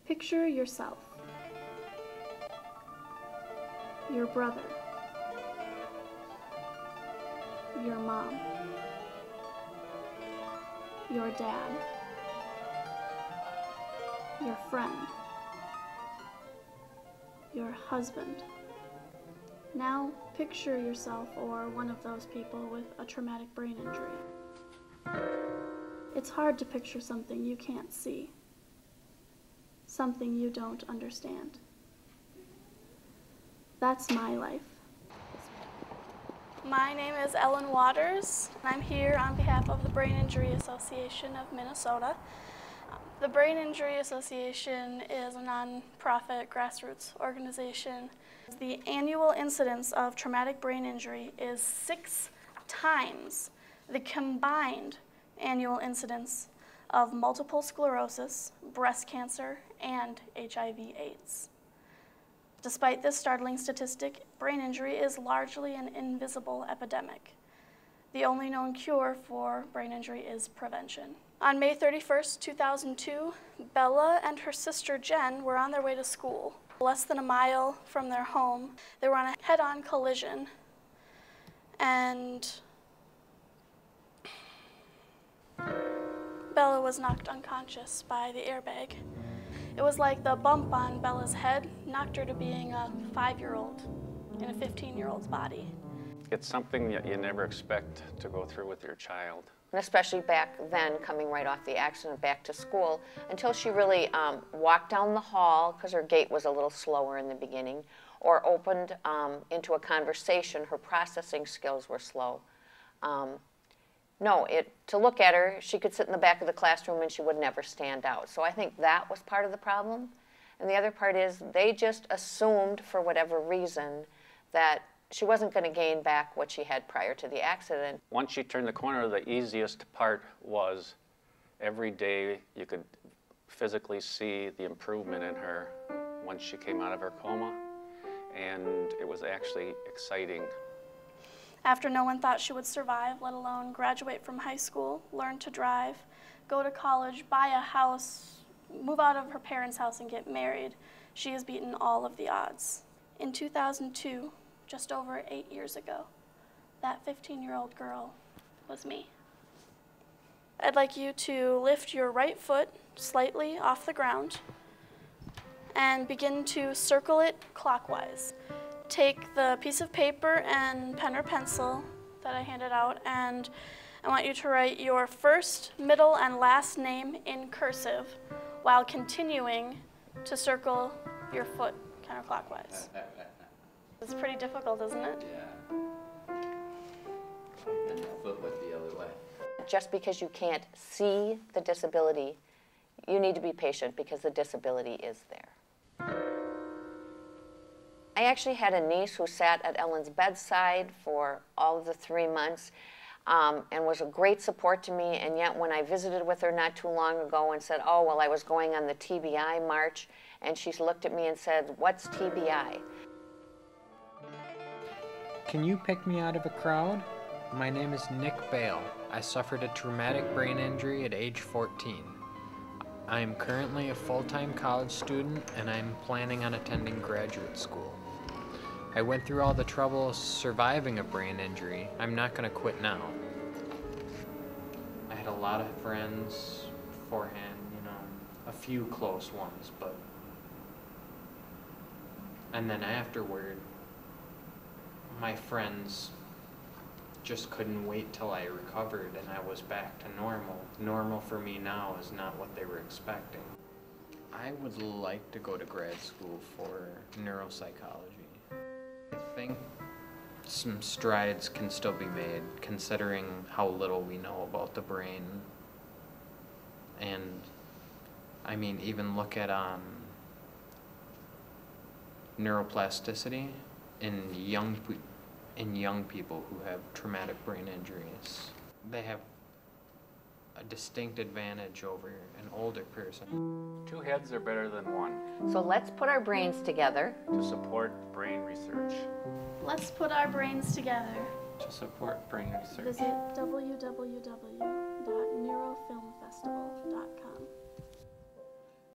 Picture yourself, your brother, your mom, your dad, your friend, your husband. Now picture yourself or one of those people with a traumatic brain injury. It's hard to picture something you can't see, something you don't understand. That's my life. My name is Ellen Waters, and I'm here on behalf of the Brain Injury Association of Minnesota. The Brain Injury Association is a non-profit grassroots organization. The annual incidence of traumatic brain injury is 6 times the combined annual incidence of multiple sclerosis, breast cancer, and HIV/AIDS. Despite this startling statistic, brain injury is largely an invisible epidemic. The only known cure for brain injury is prevention. On May 31st, 2002, Bella and her sister Jen were on their way to school. Less than a mile from their home, they were on a head-on collision, and Bella was knocked unconscious by the airbag. It was like the bump on Bella's head knocked her to being a 5-year-old in a 15-year-old's body. It's something that you never expect to go through with your child. And especially back then, coming right off the accident back to school, until she really walked down the hall, because her gait was a little slower in the beginning, or opened into a conversation, her processing skills were slow. To look at her, she could sit in the back of the classroom and she would never stand out. So I think that was part of the problem. And the other part is they just assumed, for whatever reason, that she wasn't going to gain back what she had prior to the accident. Once she turned the corner, the easiest part was every day you could physically see the improvement in her once she came out of her coma. And it was actually exciting. After no one thought she would survive, let alone graduate from high school, learn to drive, go to college, buy a house, move out of her parents' house and get married, she has beaten all of the odds. In 2002, just over 8 years ago, that 15-year-old girl was me. I'd like you to lift your right foot slightly off the ground and begin to circle it clockwise. Take the piece of paper and pen or pencil that I handed out, and I want you to write your first, middle, and last name in cursive while continuing to circle your foot counterclockwise. It's pretty difficult, isn't it? Yeah. And the foot went the other way. Just because you can't see the disability, you need to be patient because the disability is there. I actually had a niece who sat at Ellen's bedside for all of the 3 months and was a great support to me, and yet when I visited with her not too long ago and said, oh, well, I was going on the TBI march, and she looked at me and said, what's TBI? Can you pick me out of a crowd? My name is Nick Bale. I suffered a traumatic brain injury at age 14. I am currently a full-time college student, and I'm planning on attending graduate school. I went through all the trouble surviving a brain injury. I'm not going to quit now. I had a lot of friends beforehand, a few close ones, but... And then afterward, my friends just couldn't wait till I recovered and I was back to normal. Normal for me now is not what they were expecting. I would like to go to grad school for neuropsychology. I think some strides can still be made considering how little we know about the brain. And I mean, even look at neuroplasticity in young people who have traumatic brain injuries. They have a distinct advantage over an older person. 2 heads are better than 1. So let's put our brains together to support brain research. Let's put our brains together To support brain research. Visit www